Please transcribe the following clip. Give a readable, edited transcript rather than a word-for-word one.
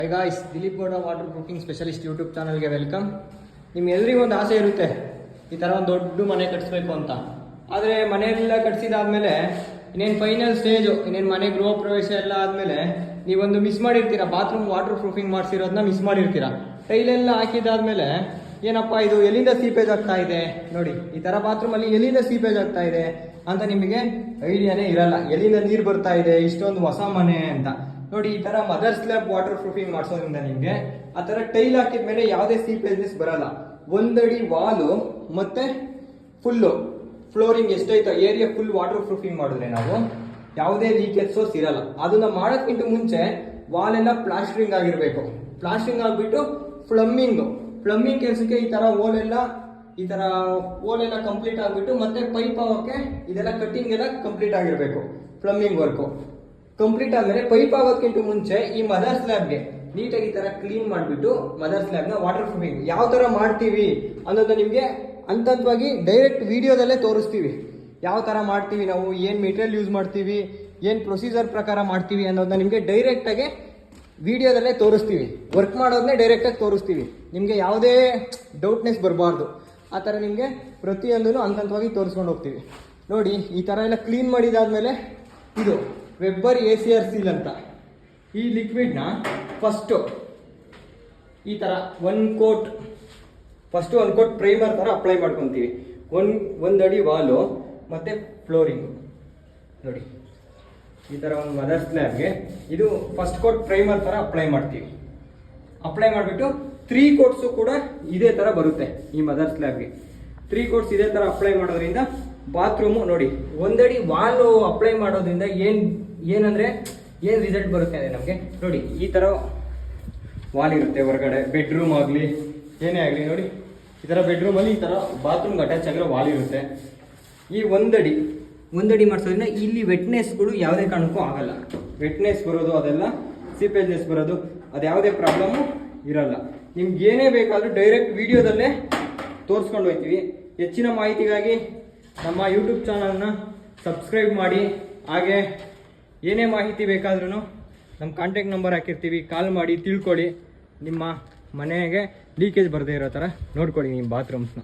High guys, Dileep Gowda water proofing specialist YouTube ಚಾನಲ್ಗೆ welcome. ನಿಮ್ಗೆಲ್ರಿಗೂ ಒಂದು ಆಸೆ ಇರುತ್ತೆ ಈ ಥರ ಒಂದು ದೊಡ್ಡ ಮನೆ ಕಟ್ಟಿಸ್ಬೇಕು ಅಂತ. ಆದರೆ ಮನೆಯೆಲ್ಲ ಕಟ್ಸಿದಾದ್ಮೇಲೆ ಇನ್ನೇನು ಫೈನಲ್ ಸ್ಟೇಜು, ಇನ್ನೇನು ಮನೆ ಗೃಹ ಪ್ರವೇಶ ಎಲ್ಲ ಆದಮೇಲೆ ನೀವೊಂದು ಮಿಸ್ ಮಾಡಿರ್ತೀರ. ಬಾತ್ರೂಮ್ ವಾಟರ್ ಪ್ರೂಫಿಂಗ್ ಮಾಡಿಸಿರೋದನ್ನ ಮಿಸ್ ಮಾಡಿರ್ತೀರ. ಟೈಲೆಲ್ಲ ಹಾಕಿದಾದ್ಮೇಲೆ ಏನಪ್ಪ ಇದು ಎಲ್ಲಿಂದ ಸೀಪೇಜ್ ಆಗ್ತಾ ಇದೆ, ನೋಡಿ ಈ ಥರ ಬಾತ್ರೂಮಲ್ಲಿ ಎಲ್ಲಿಂದ ಸೀಪೇಜ್ ಆಗ್ತಾ ಇದೆ ಅಂತ ನಿಮಗೆ ಐಡಿಯಾನೇ ಇರಲ್ಲ. ಎಲ್ಲಿಂದ ನೀರು ಬರ್ತಾ ಇದೆ, ಇಷ್ಟೊಂದು ಹೊಸ ಮನೆ ಅಂತ. ನೋಡಿ ಈ ತರ ಮದರ್ ಸ್ಲ್ಯಾಬ್ ವಾಟರ್ ಪ್ರೂಫಿಂಗ್ ಮಾಡಿಸೋದ್ರಿಂದ ನಿಮಗೆ ಆ ತರ ಟೈಲ್ ಹಾಕಿದ ಮೇಲೆ ಯಾವುದೇ ಸೀಪೇಜ್ನೆಸ್ ಬರಲ್ಲ. ಒಂದಡಿ ವಾಲು ಮತ್ತೆ ಫುಲ್ಲು ಫ್ಲೋರಿಂಗ್ ಎಷ್ಟೈತೋ ಏರಿಯಾ ಫುಲ್ ವಾಟರ್ ಪ್ರೂಫಿಂಗ್ ಮಾಡಿದ್ರೆ ನಾವು ಯಾವುದೇ ಲೀಕೇಜ್ ಸೋರ್ಸ್ ಇರಲ್ಲ. ಅದನ್ನ ಮಾಡೋಕ್ಕಿಂತ ಮುಂಚೆ ವಾಲ್ ಎಲ್ಲ ಪ್ಲಾಸ್ಟರಿಂಗ್ ಆಗಿರ್ಬೇಕು. ಪ್ಲಾಸ್ಟರಿಂಗ್ ಆಗಿಬಿಟ್ಟು ಪ್ಲಂಬಿಂಗ್ ಕೆಲಸಕ್ಕೆ ಈ ತರ ಈ ತರ ಓಲೆಲ್ಲ ಕಂಪ್ಲೀಟ್ ಆಗಿಬಿಟ್ಟು ಮತ್ತೆ ಪೈಪ್ ಆಗೋಕ್ಕೆ ಇದೆಲ್ಲ ಕಟ್ಟಿಂಗ್ ಎಲ್ಲ ಕಂಪ್ಲೀಟ್ ಆಗಿರ್ಬೇಕು. ಪ್ಲಂಬಿಂಗ್ ವರ್ಕು ಕಂಪ್ಲೀಟ್ ಆದ್ಮೇಲೆ ಪೈಪ್ ಆಗೋದಕ್ಕಿಂತ ಮುಂಚೆ ಈ ಮದರ್ ಸ್ಲ್ಯಾಬ್ಗೆ ನೀಟಾಗಿ ಈ ತರ ಕ್ಲೀನ್ ಮಾಡಿಬಿಟ್ಟು ಮದರ್ ಸ್ಲ್ಯಾಬ್ನ ವಾಟರ್ ಪ್ರೂಫಿಂಗ್ ಯಾವ ತರ ಮಾಡ್ತೀವಿ ಅನ್ನೋದು ನಿಮಗೆ ಹಂತವಾಗಿ ಡೈರೆಕ್ಟ್ ವಿಡಿಯೋದಲ್ಲೇ ತೋರಿಸ್ತೀವಿ. ಯಾವ ತರ ಮಾಡ್ತೀವಿ ನಾವು, ಏನು ಮೆಟೀರಿಯಲ್ ಯೂಸ್ ಮಾಡ್ತೀವಿ, ಏನು ಪ್ರೊಸೀಜರ್ ಪ್ರಕಾರ ಮಾಡ್ತೀವಿ ಅನ್ನೋದನ್ನ ನಿಮಗೆ ಡೈರೆಕ್ಟಾಗಿ ವಿಡಿಯೋದಲ್ಲೇ ತೋರಿಸ್ತೀವಿ. ವರ್ಕ್ ಮಾಡೋದನ್ನೇ ಡೈರೆಕ್ಟಾಗಿ ತೋರಿಸ್ತೀವಿ. ನಿಮಗೆ ಯಾವುದೇ ಡೌಟ್ನೆಸ್ ಬರಬಾರ್ದು. ಆ ಥರ ನಿಮಗೆ ಪ್ರತಿಯೊಂದೂ ಹಂತವಾಗಿ ತೋರಿಸ್ಕೊಂಡು ಹೋಗ್ತೀವಿ. ನೋಡಿ ಈ ಥರ ಎಲ್ಲ ಕ್ಲೀನ್ ಮಾಡಿದಾದ್ಮೇಲೆ ಇದು ವೆಬ್ಬರ್ ACR ಸೀಲ್ ಅಂತ ಈ ಲಿಕ್ವಿಡ್ನ ಫಸ್ಟು ಈ ಥರ ಒಂದು ಕೋಟ್ ಪ್ರೈಮರ್ ಥರ ಅಪ್ಲೈ ಮಾಡ್ಕೊತೀವಿ. ಒಂದು ಅಡಿ ವಾಲು ಮತ್ತು ಫ್ಲೋರಿಂಗು. ನೋಡಿ ಈ ಥರ ಒಂದು ಮದರ್ ಸ್ಲ್ಯಾಬ್ಗೆ ಇದು ಫಸ್ಟ್ ಕೋಟ್ ಪ್ರೈಮರ್ ಥರ ಅಪ್ಲೈ ಮಾಡ್ತೀವಿ. ಅಪ್ಲೈ ಮಾಡಿಬಿಟ್ಟು 3 ಕೋಟ್ಸು ಕೂಡ ಇದೇ ಥರ ಬರುತ್ತೆ. ಈ ಮದರ್ ಸ್ಲ್ಯಾಬ್ಗೆ 3 ಕೋಟ್ಸ್ ಇದೇ ಥರ ಅಪ್ಲೈ ಮಾಡೋದ್ರಿಂದ ಬಾತ್ರೂಮು ನೋಡಿ ಒಂದಡಿ ವಾಲು ಅಪ್ಲೈ ಮಾಡೋದ್ರಿಂದ ಏನಂದರೆ ಏನು ರಿಸಲ್ಟ್ ಬರುತ್ತೆ ಅಂದರೆ ನಮಗೆ ನೋಡಿ ಈ ಥರ ವಾಲ್ ಇರುತ್ತೆ ಹೊರಗಡೆ. ಬೆಡ್ರೂಮ್ ಆಗಲಿ ಏನೇ ಆಗಲಿ ನೋಡಿ ಈ ಥರ ಬೆಡ್ರೂಮಲ್ಲಿ ಈ ಥರ ಬಾತ್ರೂಮ್ಗೆ ಅಟ್ಯಾಚ್ ಆಗಿರೋ ವಾಲ್ ಇರುತ್ತೆ. ಈ ಒಂದಡಿ ಮಾಡಿಸೋದ್ರಿಂದ ಇಲ್ಲಿ ವೆಟ್ನೆಸ್ಗಳು ಯಾವುದೇ ಕಾರಣಕ್ಕೂ ಆಗಲ್ಲ. ವೆಟ್ನೆಸ್ ಬರೋದು ಅದೆಲ್ಲ ಸೀಪೇಜ್ನೆಸ್ ಬರೋದು ಅದು ಯಾವುದೇ ಪ್ರಾಬ್ಲಮ್ಮು ಇರಲ್ಲ. ನಿಮ್ಗೆ ಏನೇ ಬೇಕಾದರೂ ಡೈರೆಕ್ಟ್ ವಿಡಿಯೋದಲ್ಲೇ ತೋರಿಸ್ಕೊಂಡು ಹೋಗ್ತೀವಿ. ಹೆಚ್ಚಿನ ಮಾಹಿತಿಗಾಗಿ ನಮ್ಮ ಯೂಟ್ಯೂಬ್ ಚಾನಲ್ನ ಸಬ್ಸ್ಕ್ರೈಬ್ ಮಾಡಿ. ಹಾಗೆ ಏನೇ ಮಾಹಿತಿ ಬೇಕಾದ್ರೂ ನಮ್ಮ ಕಾಂಟ್ಯಾಕ್ಟ್ ನಂಬರ್ ಹಾಕಿರ್ತೀವಿ, ಕಾಲ್ ಮಾಡಿ ತಿಳ್ಕೊಳ್ಳಿ. ನಿಮ್ಮ ಮನೆಗೆ ಲೀಕೇಜ್ ಬರದೇ ಇರೋ ಥರ ನೋಡ್ಕೊಳ್ಳಿ ನಿಮ್ಮ ಬಾತ್ರೂಮ್ಸ್ನ.